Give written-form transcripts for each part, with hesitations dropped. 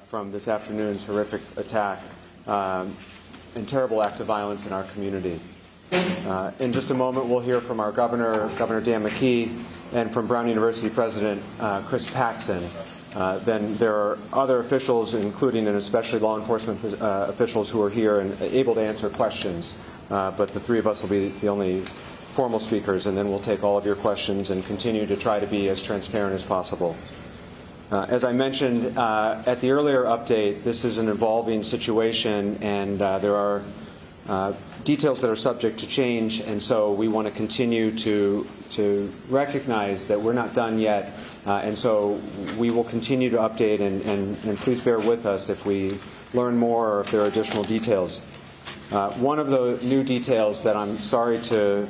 from this afternoon's horrific attack and terrible act of violence in our community. In just a moment, we'll hear from our Governor Dan McKee, and from Brown University President Chris Paxson. Then there are other officials, including and especially law enforcement officials, who are here and able to answer questions. But the three of us will be the only formal speakers, and then we'll take all of your questions and continue to try to be as transparent as possible. As I mentioned at the earlier update, this is an evolving situation, and there are details that are subject to change, and so we want to continue to recognize that we're not done yet, and so we will continue to update, and please bear with us if we learn more or if there are additional details. One of the new details that I'm sorry to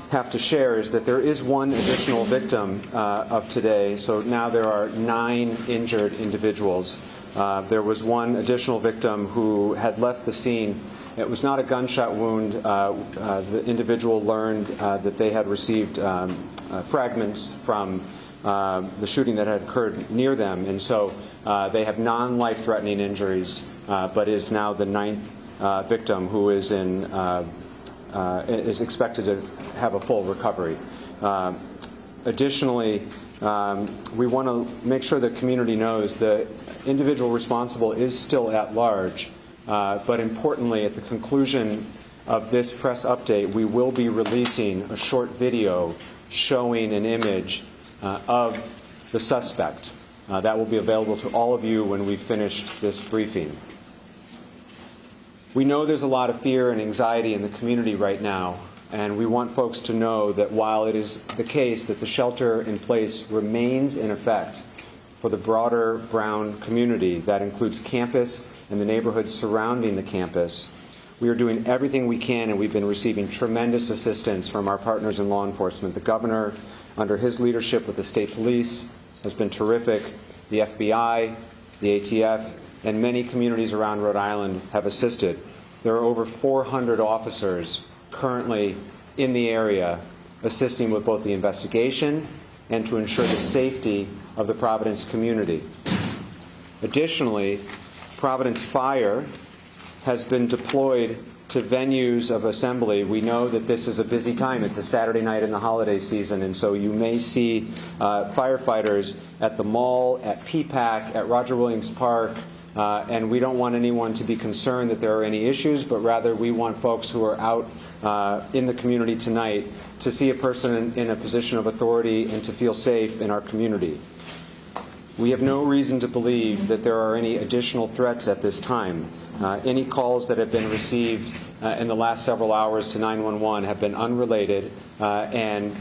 have to share is that there is one additional victim of today, so now there are 9 injured individuals. There was one additional victim who had left the scene. It was not a gunshot wound. The individual learned that they had received fragments from the shooting that had occurred near them, and so they have non-life-threatening injuries, but is now the 9th victim who is is expected to have a full recovery. Additionally, we want to make sure the community knows the individual responsible is still at large. But importantly, at the conclusion of this press update, we will be releasing a short video showing an image of the suspect. That will be available to all of you when we've finished this briefing. We know there's a lot of fear and anxiety in the community right now, and we want folks to know that while it is the case that the shelter in place remains in effect for the broader Brown community, that includes campus and the neighborhoods surrounding the campus, we are doing everything we can, and we've been receiving tremendous assistance from our partners in law enforcement. The governor, under his leadership with the state police, has been terrific. The FBI, the ATF, and many communities around Rhode Island have assisted. There are over 400 officers currently in the area assisting with both the investigation and to ensure the safety of the Providence community. Additionally, Providence Fire has been deployed to venues of assembly. We know that this is a busy time. It's a Saturday night in the holiday season, and so you may see firefighters at the mall, at PPAC, at Roger Williams Park, and we don't want anyone to be concerned that there are any issues, but rather we want folks who are out in the community tonight to see a person in a position of authority and to feel safe in our community. We have no reason to believe that there are any additional threats at this time. Any calls that have been received in the last several hours to 911 have been unrelated, and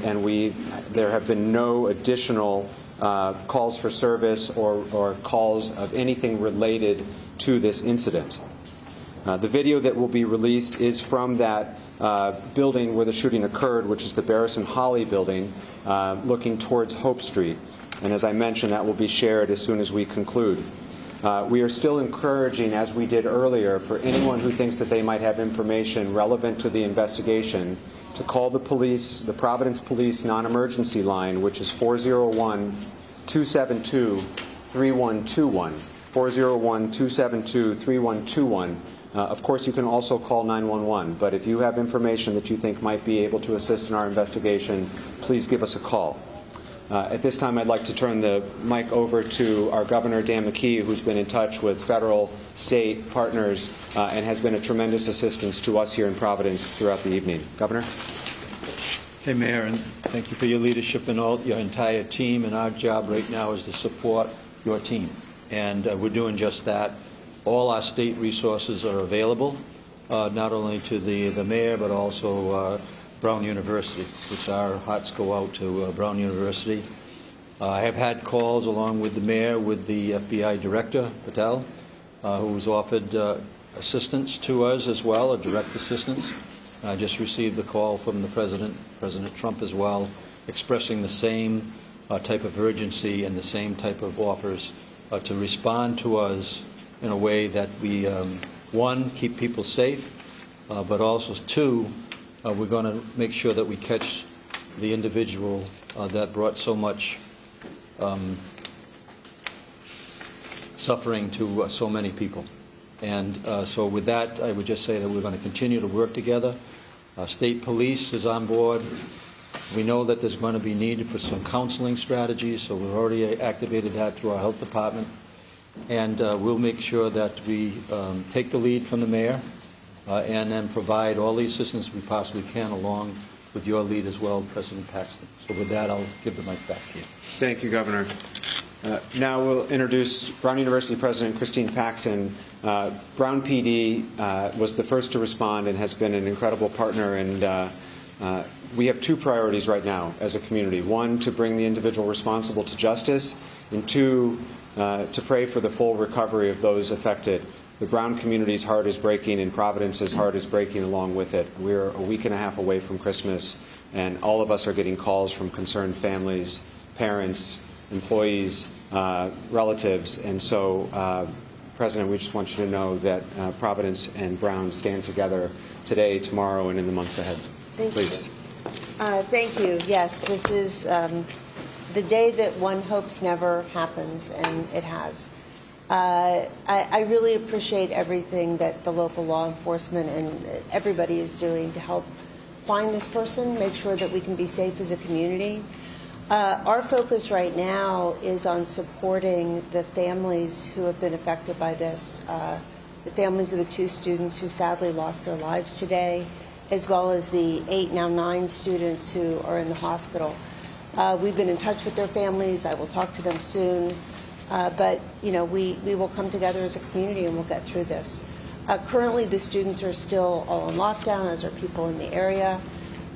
there have been no additional calls for service or calls of anything related to this incident. The video that will be released is from that building where the shooting occurred, which is the Barris and Holly building, looking towards Hope Street. And as I mentioned, that will be shared as soon as we conclude. We are still encouraging, as we did earlier, for anyone who thinks that they might have information relevant to the investigation to call the police, the Providence Police non-emergency line, which is 401-272-3121. 401-272-3121. Of course, you can also call 911, but if you have information that you think might be able to assist in our investigation, please give us a call. At this time, I'd like to turn the mic over to our Governor, Dan McKee, who's been in touch with federal, state partners and has been a tremendous assistance to us here in Providence throughout the evening. Governor? Hey, Mayor, and thank you for your leadership and all your entire team. And our job right now is to support your team, and we're doing just that. All our state resources are available, not only to the mayor, but also Brown University, which our hearts go out to Brown University. I have had calls along with the mayor, with the FBI director, Patel, who's offered assistance to us as well, a direct assistance. I just received a call from the President Trump as well, expressing the same type of urgency and the same type of offers to respond to us in a way that we, one, keep people safe, but also, two, we're going to make sure that we catch the individual suffering to so many people. And so with that, I would just say that we're going to continue to work together. State Police is on board. We know that there's going to be need for some counseling strategies, so we've already activated that through our health department. And we'll make sure that we take the lead from the mayor and then provide all the assistance we possibly can, along with your lead as well, President Paxton. So with that, I'll give the mic back to you. Thank you, Governor. Now we'll introduce Brown University President Christine Paxton. Brown PD was the first to respond and has been an incredible partner, and we have two priorities right now as a community. One, to bring the individual responsible to justice, and two, to pray for the full recovery of those affected. The Brown community's heart is breaking, and Providence's heart is breaking along with it. We're a week and a half away from Christmas, and all of us are getting calls from concerned families, parents, employees, relatives. And so, President, we just want you to know that Providence and Brown stand together today, tomorrow, and in the months ahead. Please. Thank you. Yes, this is the day that one hopes never happens, and it has. I really appreciate everything that the local law enforcement and everybody is doing to help find this person, make sure that we can be safe as a community. Our focus right now is on supporting the families who have been affected by this, the families of the two students who sadly lost their lives today, as well as the 8, now 9 students who are in the hospital. We've been in touch with their families. I will talk to them soon. But, you know, we will come together as a community and we'll get through this. Currently, the students are still all on lockdown, as are people in the area.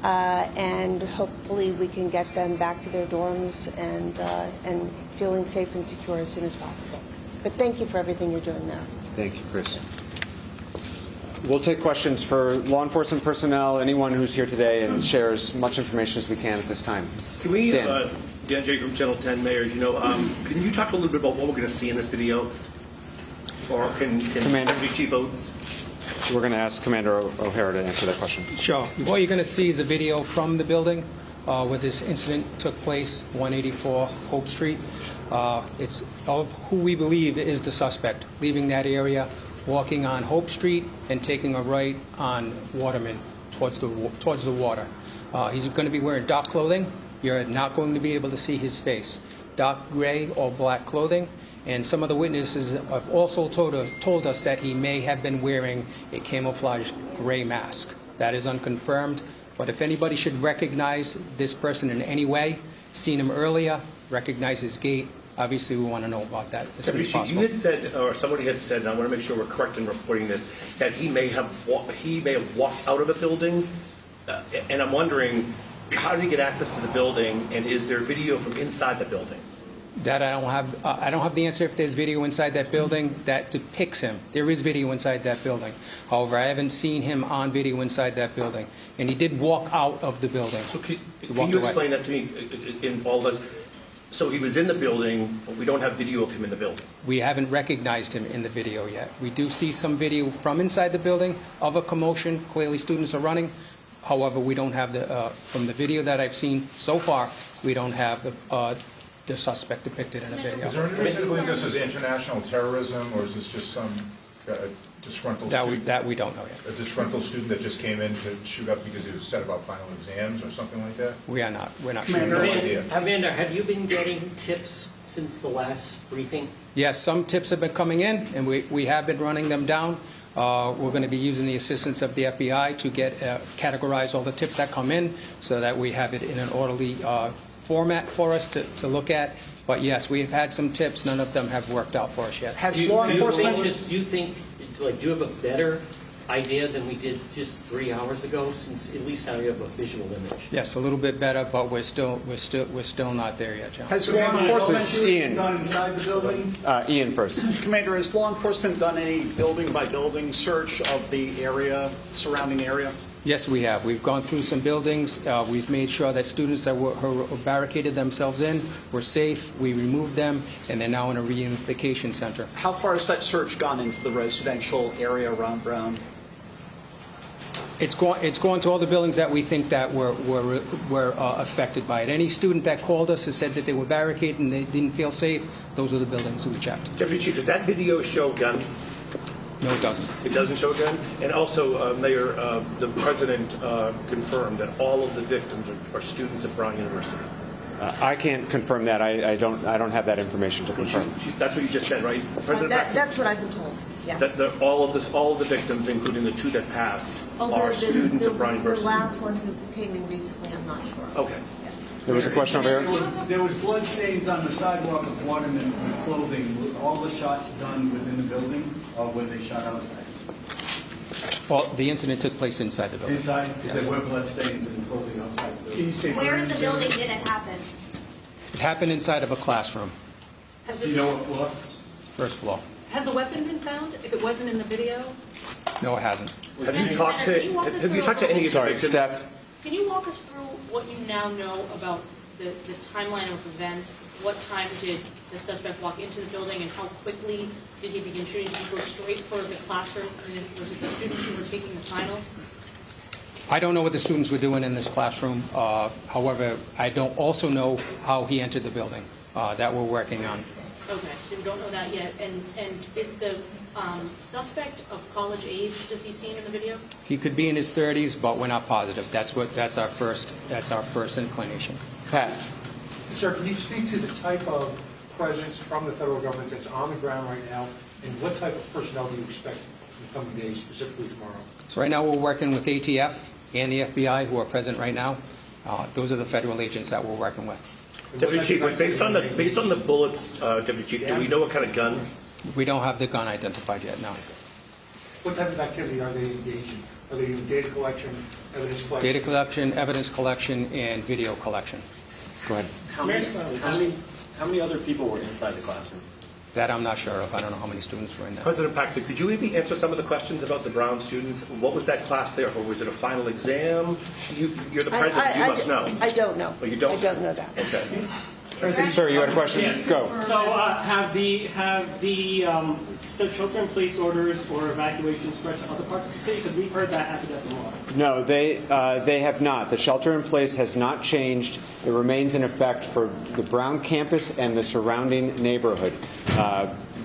And hopefully we can get them back to their dorms and feeling safe and secure as soon as possible. But thank you for everything you're doing there. Thank you, Chris. We'll take questions for law enforcement personnel, anyone who's here today and shares much information as we can at this time. Can we, Dan. Dan J. from Channel 10, Mayor, as you know, can you talk a little bit about what we're going to see in this video? Or can Commander. Deputy Chief Oates? We're going to ask Commander O'Hara to answer that question. Sure. What you're going to see is a video from the building where this incident took place, 184 Hope Street. It's of who we believe is the suspect, leaving that area, walking on Hope Street and taking a right on Waterman towards the water. He's going to be wearing dark clothing. You're not going to be able to see his face. Dark gray or black clothing. And some of the witnesses have also told us that he may have been wearing a camouflage gray mask. That is unconfirmed. But if anybody should recognize this person in any way, seen him earlier, recognize his gait, obviously we want to know about that as soon as possible. You had said, or somebody had said, and I want to make sure we're correct in reporting this, that he may have walked out of the building. And I'm wondering, how did he get access to the building, and is there video from inside the building? That I don't have the answer if there's video inside that building that depicts him. There is video inside that building. However, I haven't seen him on video inside that building. And he did walk out of the building. So can you explain that to me in all this? So he was in the building, but we don't have video of him in the building. We haven't recognized him in the video yet. We do see some video from inside the building of a commotion. Clearly students are running. However, we don't have from the video that I've seen so far, we don't have the suspect depicted in a video. Is there any reason to believe this is international terrorism, or is this just some disgruntled student? That we don't know yet. A disgruntled student that just came in to shoot up because he was upset about final exams or something like that? We're not sure. No idea. Amanda, have you been getting tips since the last briefing? Yes, some tips have been coming in, and we have been running them down. We're going to be using the assistance of the FBI to categorize all the tips that come in so that we have it in an orderly format for us to look at. But yes, we have had some tips. None of them have worked out for us yet. Do you think, do you have a better idea than we did just 3 hours ago, since at least now you have a visual image? Yes, a little bit better, but we're still not there yet, John. Has law enforcement Ian. done inside the building? Ian first. Commander, has law enforcement done any building-by-building search of the area, surrounding area? Yes, we have. We've gone through some buildings. We've made sure that students that who barricaded themselves in were safe. We removed them, and they're now in a reunification center. How far has that search gone into the residential area around Brown? It's going to all the buildings that we think that were affected by it. Any student that called us and said that they were barricaded and they didn't feel safe, those are the buildings that we checked. Deputy Chief, does that video show a gun? No, it doesn't. It doesn't show a gun? And also, Mayor, the president confirmed that all of the victims are students at Brown University. I can't confirm that. I don't have that information to confirm. That's what you just said, right? That's what I've been told, yes. That all of the victims, including the two that passed, are students at Brown University. The last one who came in recently, I'm not sure. Okay. Yeah. There was a question over here. There was blood stains on the sidewalk of Waterman with clothing. Were all the shots done within the building, or were they shot outside? Well, the incident took place inside the building. Inside? Because there were blood stains and clothing outside the building. Where in the building did it happen? It happened inside of a classroom, Do you know what floor? first floor. Has the weapon been found, if it wasn't in the video? No, it hasn't. Have you talked to any of the Sorry, victims? Steph. Can you walk us through what you now know about the timeline of events? What time did the suspect walk into the building, and how quickly did he begin shooting? Did he go straight for the classroom? And was it the students who were taking the finals? I don't know what the students were doing in this classroom. However, I don't also know how he entered the building that we're working on. Okay, so you don't know that yet. And is the suspect of college age? Does he seem in the video? He could be in his 30s, but we're not positive. That's our first inclination. Pat. Sir, can you speak to the type of presence from the federal government that's on the ground right now, and what type of personnel do you expect in the coming days, specifically tomorrow? So right now we're working with ATF and the FBI, who are present right now. Those are the federal agents that we're working with. Deputy Chief, but based on the bullets, Deputy Chief, do we know what kind of gun? We don't have the gun identified yet, no. What type of activity are they engaged in? Are they doing data collection, evidence collection? Data collection, evidence collection, and video collection. Go ahead. How many other people were inside the classroom? That I'm not sure of. I don't know how many students were in there. President Paxton, could you maybe answer some of the questions about the Brown students? What was that class there for? Was it a final exam? You're the president, you must know. I don't know. Oh, you don't? I don't know that. Okay. Sir, you had a question? Yes. Go. So have the shelter-in-place orders or evacuation spread to other parts of the city? Because we've heard that happen at the mall. No, they have not. The shelter-in-place has not changed. It remains in effect for the Brown campus and the surrounding neighborhood.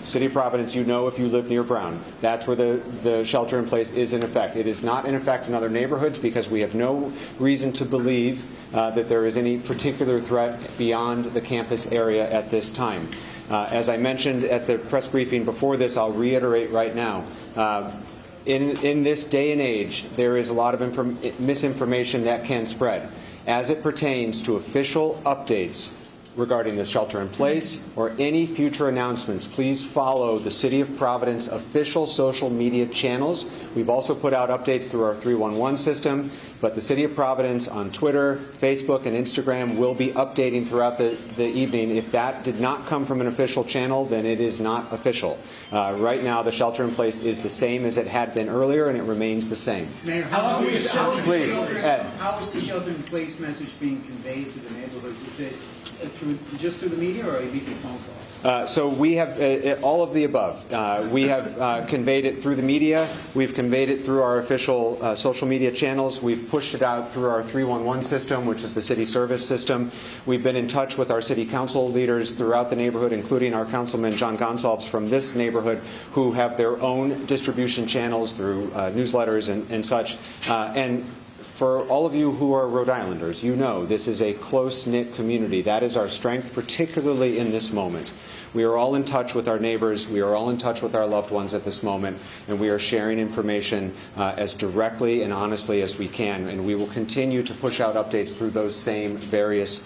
City of Providence, you know if you live near Brown, that's where the shelter-in-place is in effect. It is not in effect in other neighborhoods because we have no reason to believe that there is any particular threat beyond the campus area at this time. As I mentioned at the press briefing before this, I'll reiterate right now. In this day and age, there is a lot of misinformation that can spread as it pertains to official updates regarding the shelter-in-place or any future announcements. Please follow the City of Providence official social media channels. We've also put out updates through our 311 system, but the City of Providence on Twitter, Facebook, and Instagram will be updating throughout the evening. If that did not come from an official channel, then it is not official. Right now, the shelter-in-place is the same as it had been earlier, and it remains the same. Mayor, Please, Ed. How is the shelter-in-place message being conveyed to the neighborhoods? Is it just through the media, or are you making phone calls? So we have all of the above. We have conveyed it through the media. We've conveyed it through our official social media channels. We've pushed it out through our 311 system, which is the city service system. We've been in touch with our city council leaders throughout the neighborhood, including our councilman John Gonsalves from this neighborhood, who have their own distribution channels through newsletters and such. And for all of you who are Rhode Islanders, you know this is a close-knit community. That is our strength, particularly in this moment. We are all in touch with our neighbors. We are all in touch with our loved ones at this moment, and we are sharing information as directly and honestly as we can. And we will continue to push out updates through those same various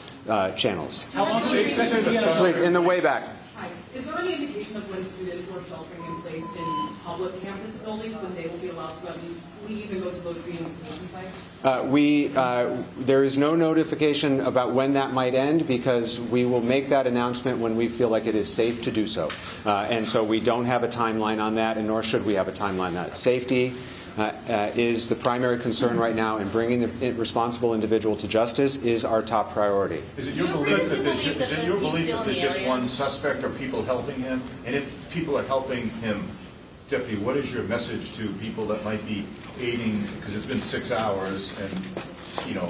channels. How long do you expect to be in Please, in the way back. Hi. Is there any indication of when students who are sheltering in place in public campus buildings, when they will be allowed to at least leave and go to those reintegration sites? There is no notification about when that might end because we will make that announcement when we feel like it is safe to do so. And so we don't have a timeline on that, and nor should we have a timeline on that. Safety is the primary concern right now, and bringing the responsible individual to justice is our top priority. Is it your belief that there's just one suspect, or people helping him? And if people are helping him, Deputy, what is your message to people that might be aiding, because it's been 6 hours and, you know,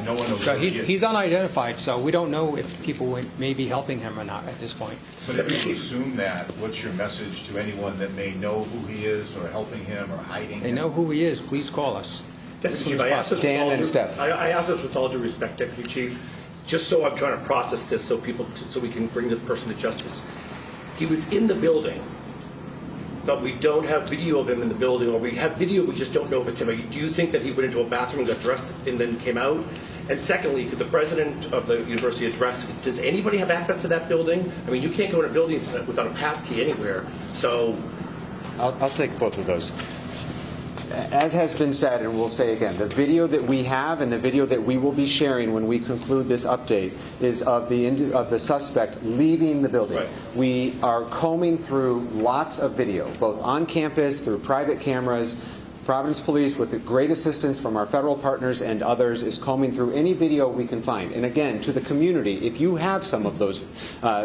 no one knows. So he's unidentified, so we don't know if people may be helping him or not at this point. But if you assume that, what's your message to anyone that may know who he is or helping him or hiding They him? know who he is. Please call us. as soon as I ask this possible. with Dan all and due- Steph. I ask this with all due respect, Deputy Chief, just so I'm trying to process this so we can bring this person to justice. He was in the building, but we don't have video of him in the building, or we have video, we just don't know if it's him. Do you think that he went into a bathroom, got dressed, and then came out? And secondly, could the president of the university address, does anybody have access to that building? I mean, you can't go in a building without a pass key anywhere, so... I'll take both of those. As has been said, and we'll say again, the video that we have and the video that we will be sharing when we conclude this update is of the suspect leaving the building. Right. We are combing through lots of video, both on campus, through private cameras. Providence Police, with the great assistance from our federal partners and others, is combing through any video we can find. And again, to the community, if you have some of those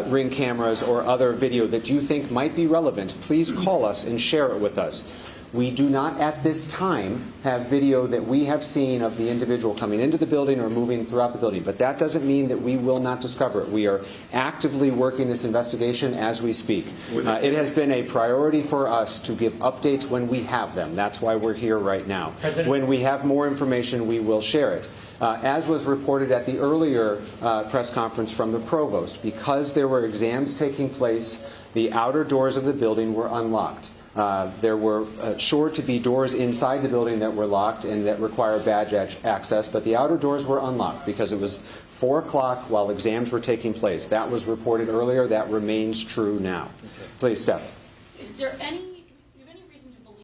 Ring cameras or other video that you think might be relevant, please call us and share it with us. We do not at this time have video that we have seen of the individual coming into the building or moving throughout the building, but that doesn't mean that we will not discover it. We are actively working this investigation as we speak. It has been a priority for us to give updates when we have them. That's why we're here right now. When we have more information, we will share it. As was reported at the earlier press conference from the provost, because there were exams taking place, the outer doors of the building were unlocked. There were sure to be doors inside the building that were locked and that require badge access, but the outer doors were unlocked because it was 4 o'clock while exams were taking place. That was reported earlier. That remains true now. Please, Steph. Is there any